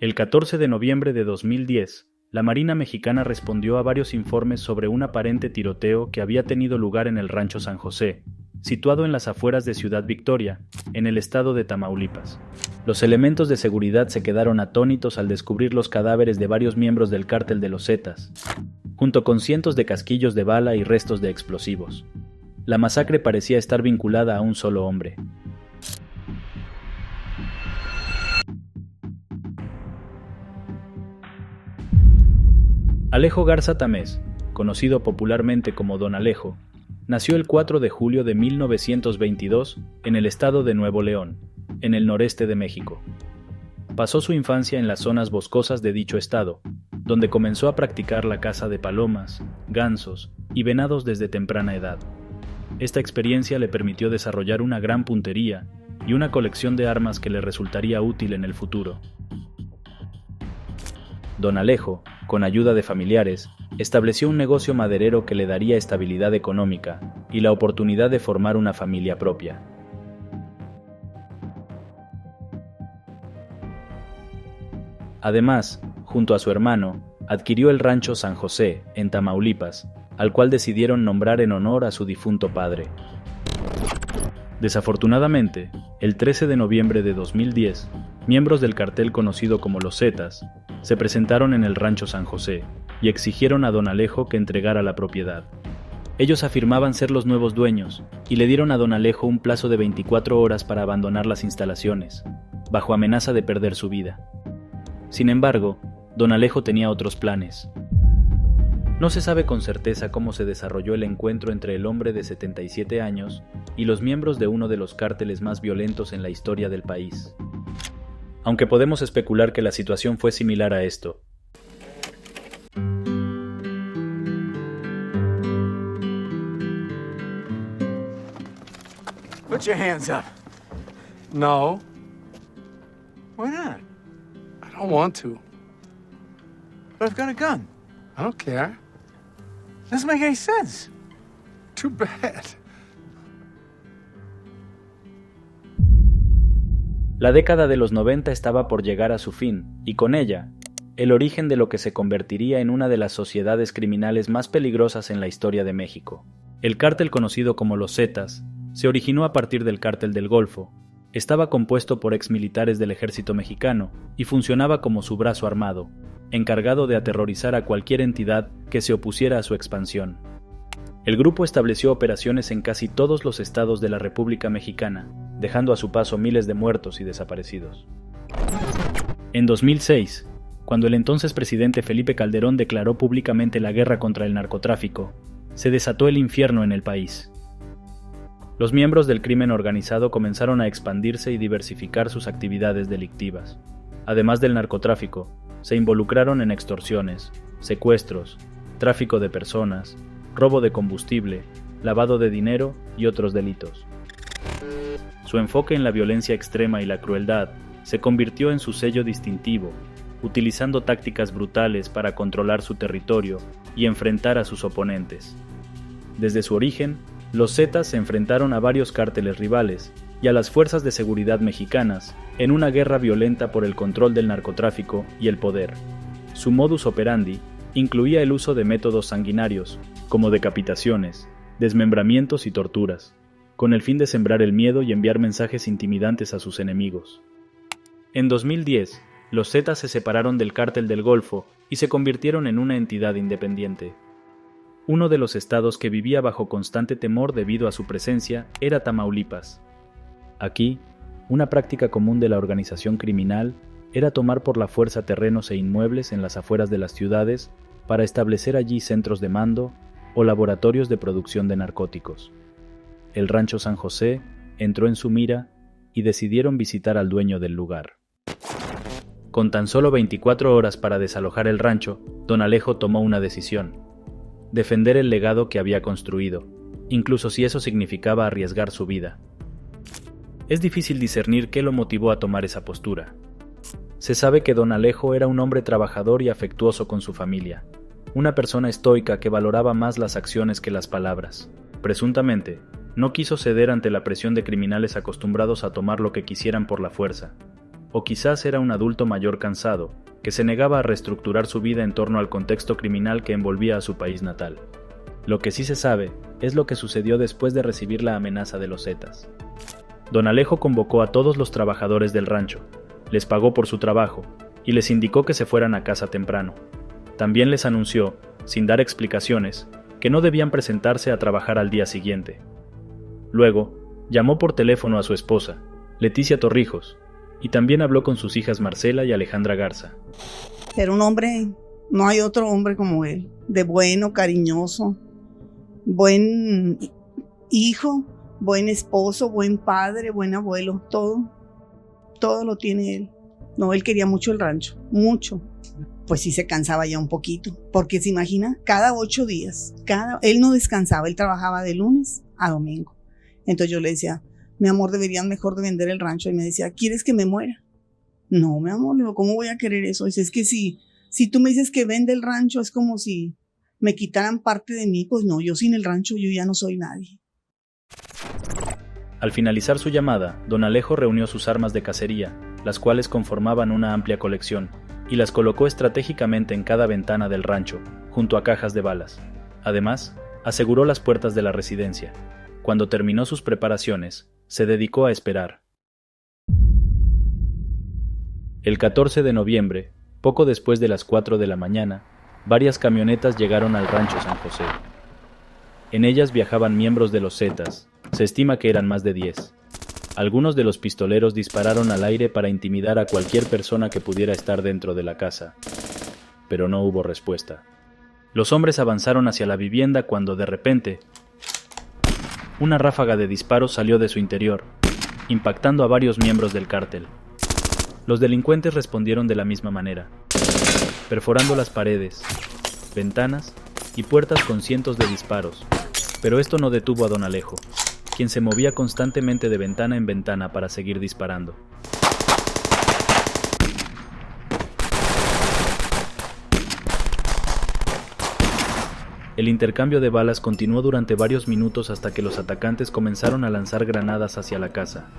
El 14 de noviembre de 2010, la Marina Mexicana respondió a varios informes sobre un aparente tiroteo que había tenido lugar en el Rancho San José, situado en las afueras de Ciudad Victoria, en el estado de Tamaulipas. Los elementos de seguridad se quedaron atónitos al descubrir los cadáveres de varios miembros del cártel de los Zetas, junto con cientos de casquillos de bala y restos de explosivos. La masacre parecía estar vinculada a un solo hombre. Alejo Garza Tamés, conocido popularmente como Don Alejo, nació el 4 de julio de 1922 en el estado de Nuevo León, en el noreste de México. Pasó su infancia en las zonas boscosas de dicho estado, donde comenzó a practicar la caza de palomas, gansos y venados desde temprana edad. Esta experiencia le permitió desarrollar una gran puntería y una colección de armas que le resultaría útil en el futuro. Don Alejo, con ayuda de familiares, estableció un negocio maderero que le daría estabilidad económica y la oportunidad de formar una familia propia. Además, junto a su hermano, adquirió el rancho San José, en Tamaulipas, al cual decidieron nombrar en honor a su difunto padre. Desafortunadamente, el 13 de noviembre de 2010, miembros del cartel conocido como los Zetas se presentaron en el rancho San José y exigieron a Don Alejo que entregara la propiedad. Ellos afirmaban ser los nuevos dueños y le dieron a Don Alejo un plazo de 24 horas para abandonar las instalaciones, bajo amenaza de perder su vida. Sin embargo, Don Alejo tenía otros planes. No se sabe con certeza cómo se desarrolló el encuentro entre el hombre de 77 años y los miembros de uno de los cárteles más violentos en la historia del país. Aunque podemos especular que la situación fue similar a esto. Put your hands up. No, Why not? I don't want to. But I've got a gun. I don't care. Doesn't make any sense. Too bad. La década de los 90 estaba por llegar a su fin, y con ella, el origen de lo que se convertiría en una de las sociedades criminales más peligrosas en la historia de México. El cártel conocido como los Zetas se originó a partir del Cártel del Golfo, estaba compuesto por exmilitares del ejército mexicano y funcionaba como su brazo armado, encargado de aterrorizar a cualquier entidad que se opusiera a su expansión. El grupo estableció operaciones en casi todos los estados de la República Mexicana, dejando a su paso miles de muertos y desaparecidos. En 2006, cuando el entonces presidente Felipe Calderón declaró públicamente la guerra contra el narcotráfico, se desató el infierno en el país. Los miembros del crimen organizado comenzaron a expandirse y diversificar sus actividades delictivas. Además del narcotráfico, se involucraron en extorsiones, secuestros, tráfico de personas, robo de combustible, lavado de dinero y otros delitos. Su enfoque en la violencia extrema y la crueldad se convirtió en su sello distintivo, utilizando tácticas brutales para controlar su territorio y enfrentar a sus oponentes. Desde su origen, los Zetas se enfrentaron a varios cárteles rivales y a las fuerzas de seguridad mexicanas en una guerra violenta por el control del narcotráfico y el poder. Su modus operandi incluía el uso de métodos sanguinarios, como decapitaciones, desmembramientos y torturas, con el fin de sembrar el miedo y enviar mensajes intimidantes a sus enemigos. En 2010, los Zetas se separaron del Cártel del Golfo y se convirtieron en una entidad independiente. Uno de los estados que vivía bajo constante temor debido a su presencia era Tamaulipas. Aquí, una práctica común de la organización criminal era tomar por la fuerza terrenos e inmuebles en las afueras de las ciudades para establecer allí centros de mando o laboratorios de producción de narcóticos. El rancho San José entró en su mira y decidieron visitar al dueño del lugar. Con tan solo 24 horas para desalojar el rancho, Don Alejo tomó una decisión: defender el legado que había construido, incluso si eso significaba arriesgar su vida. Es difícil discernir qué lo motivó a tomar esa postura. Se sabe que Don Alejo era un hombre trabajador y afectuoso con su familia, una persona estoica que valoraba más las acciones que las palabras. Presuntamente, no quiso ceder ante la presión de criminales acostumbrados a tomar lo que quisieran por la fuerza. o quizás era un adulto mayor cansado, que se negaba a reestructurar su vida en torno al contexto criminal que envolvía a su país natal. Lo que sí se sabe es lo que sucedió después de recibir la amenaza de los Zetas. Don Alejo convocó a todos los trabajadores del rancho, les pagó por su trabajo y les indicó que se fueran a casa temprano. También les anunció, sin dar explicaciones, que no debían presentarse a trabajar al día siguiente. Luego, llamó por teléfono a su esposa, Leticia Torrijos, y también habló con sus hijas Marcela y Alejandra Garza. Era un hombre, no hay otro hombre como él, de bueno, cariñoso, buen hijo, buen esposo, buen padre, buen abuelo, todo lo tiene él. No, él quería mucho el rancho, mucho. Pues sí se cansaba ya un poquito, porque se imagina, cada 8 días, él no descansaba, él trabajaba de lunes a domingo. Entonces yo le decía, mi amor, deberían mejor de vender el rancho. Y me decía, ¿quieres que me muera? No, mi amor, le digo, ¿cómo voy a querer eso? Dice, es que si tú me dices que vende el rancho, es como si me quitaran parte de mí. Pues no, yo sin el rancho, yo ya no soy nadie. Al finalizar su llamada, don Alejo reunió sus armas de cacería, las cuales conformaban una amplia colección, y las colocó estratégicamente en cada ventana del rancho, junto a cajas de balas. Además, aseguró las puertas de la residencia. Cuando terminó sus preparaciones, se dedicó a esperar. El 14 de noviembre, poco después de las 4 de la mañana, varias camionetas llegaron al rancho San José. En ellas viajaban miembros de los Zetas, se estima que eran más de 10. Algunos de los pistoleros dispararon al aire para intimidar a cualquier persona que pudiera estar dentro de la casa, pero no hubo respuesta. Los hombres avanzaron hacia la vivienda cuando de repente, una ráfaga de disparos salió de su interior, impactando a varios miembros del cártel. Los delincuentes respondieron de la misma manera, perforando las paredes, ventanas y puertas con cientos de disparos, pero esto no detuvo a don Alejo, quien se movía constantemente de ventana en ventana para seguir disparando. El intercambio de balas continuó durante varios minutos hasta que los atacantes comenzaron a lanzar granadas hacia la casa.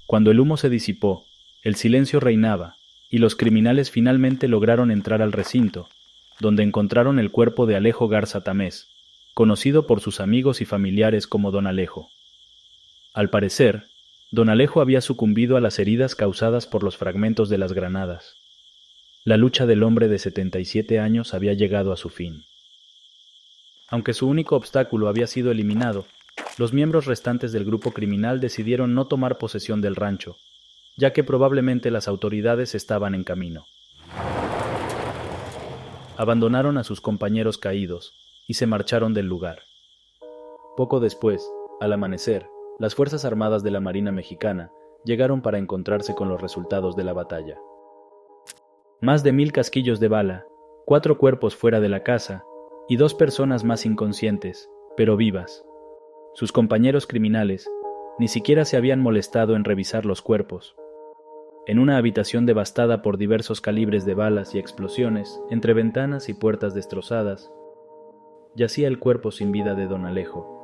Cuando el humo se disipó, el silencio reinaba, y los criminales finalmente lograron entrar al recinto, donde encontraron el cuerpo de Alejo Garza Tamés, conocido por sus amigos y familiares como Don Alejo. Al parecer, Don Alejo había sucumbido a las heridas causadas por los fragmentos de las granadas. La lucha del hombre de 77 años había llegado a su fin. Aunque su único obstáculo había sido eliminado, los miembros restantes del grupo criminal decidieron no tomar posesión del rancho, ya que probablemente las autoridades estaban en camino. Abandonaron a sus compañeros caídos y se marcharon del lugar. Poco después, al amanecer, las Fuerzas Armadas de la Marina Mexicana llegaron para encontrarse con los resultados de la batalla. Más de 1000 casquillos de bala, 4 cuerpos fuera de la casa y 2 personas más inconscientes, pero vivas. Sus compañeros criminales ni siquiera se habían molestado en revisar los cuerpos. En una habitación devastada por diversos calibres de balas y explosiones, entre ventanas y puertas destrozadas, yacía el cuerpo sin vida de don Alejo.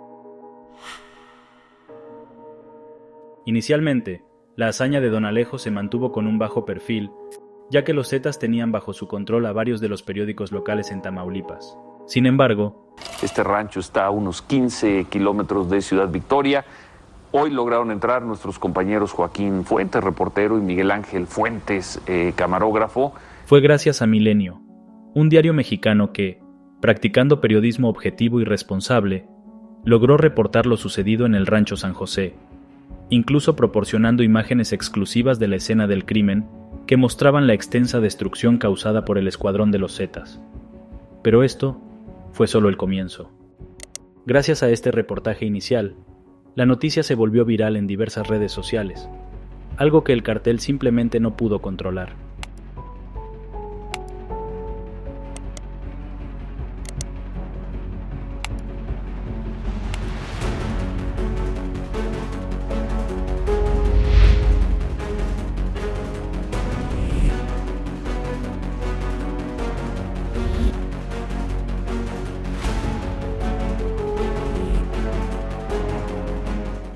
Inicialmente, la hazaña de don Alejo se mantuvo con un bajo perfil, ya que los Zetas tenían bajo su control a varios de los periódicos locales en Tamaulipas. Sin embargo, este rancho está a unos 15 kilómetros de Ciudad Victoria. Hoy lograron entrar nuestros compañeros Joaquín Fuentes, reportero, y Miguel Ángel Fuentes, camarógrafo. Fue gracias a Milenio, un diario mexicano que, practicando periodismo objetivo y responsable, logró reportar lo sucedido en el rancho San José, incluso proporcionando imágenes exclusivas de la escena del crimen que mostraban la extensa destrucción causada por el escuadrón de los Zetas. Pero esto fue solo el comienzo. Gracias a este reportaje inicial, la noticia se volvió viral en diversas redes sociales, algo que el cartel simplemente no pudo controlar.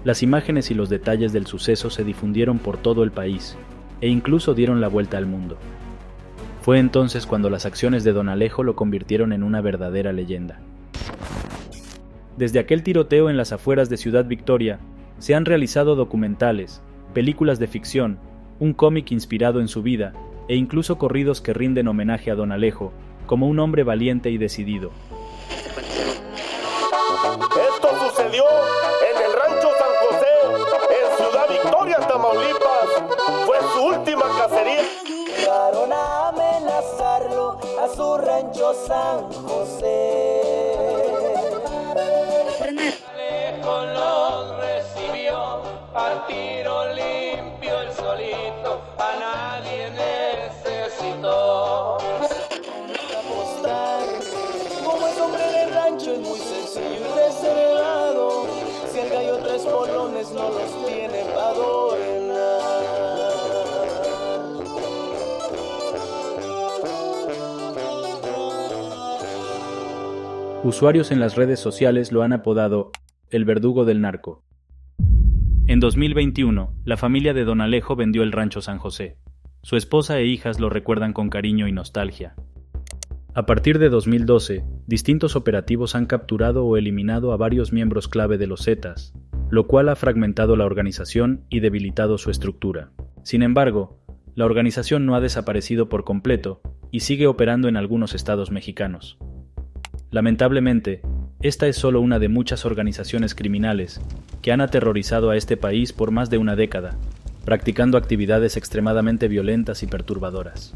Las imágenes y los detalles del suceso se difundieron por todo el país, e incluso dieron la vuelta al mundo. Fue entonces cuando las acciones de Don Alejo lo convirtieron en una verdadera leyenda. Desde aquel tiroteo en las afueras de Ciudad Victoria, se han realizado documentales, películas de ficción, un cómic inspirado en su vida, e incluso corridos que rinden homenaje a Don Alejo, como un hombre valiente y decidido. Esto sucedió en el Rancho San José, en Ciudad Victoria, Tamaulipas. Fue su última cacería. Llegaron a amenazarlo a su Rancho San José. Alejo los recibió a tiro limpio el solito, a nadie necesitó. Apostar, como es hombre de rancho, es muy sencillo y reservado. Si el gallo tres polones no los tiene pa' adornar. Usuarios en las redes sociales lo han apodado el verdugo del narco. En 2021, la familia de Don Alejo vendió el Rancho San José. Su esposa e hijas lo recuerdan con cariño y nostalgia. A partir de 2012, distintos operativos han capturado o eliminado a varios miembros clave de los Zetas, lo cual ha fragmentado la organización y debilitado su estructura. Sin embargo, la organización no ha desaparecido por completo y sigue operando en algunos estados mexicanos. Lamentablemente, esta es solo una de muchas organizaciones criminales que han aterrorizado a este país por más de una década, practicando actividades extremadamente violentas y perturbadoras.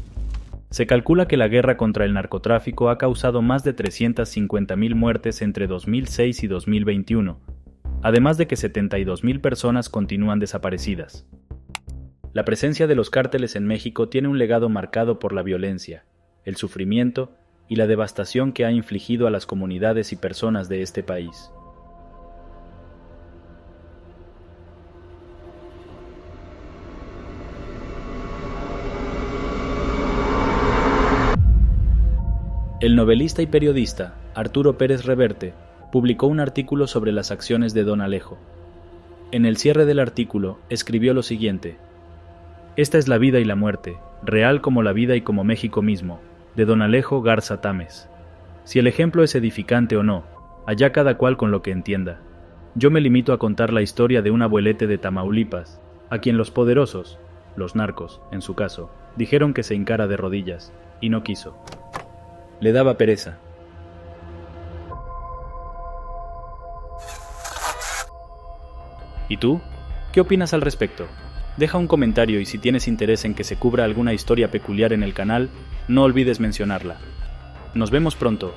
Se calcula que la guerra contra el narcotráfico ha causado más de 350,000 muertes entre 2006 y 2021, además de que 72,000 personas continúan desaparecidas. La presencia de los cárteles en México tiene un legado marcado por la violencia, el sufrimiento y la devastación que ha infligido a las comunidades y personas de este país. El novelista y periodista Arturo Pérez Reverte publicó un artículo sobre las acciones de Don Alejo. En el cierre del artículo escribió lo siguiente: "Esta es la vida y la muerte, real como la vida y como México mismo, de Don Alejo Garza Tames. Si el ejemplo es edificante o no, allá cada cual con lo que entienda. Yo me limito a contar la historia de un abuelete de Tamaulipas, a quien los poderosos, los narcos, en su caso, dijeron que se hincara de rodillas, y no quiso. Le daba pereza. ¿Y tú? ¿Qué opinas al respecto? Deja un comentario y si tienes interés en que se cubra alguna historia peculiar en el canal, no olvides mencionarla. Nos vemos pronto.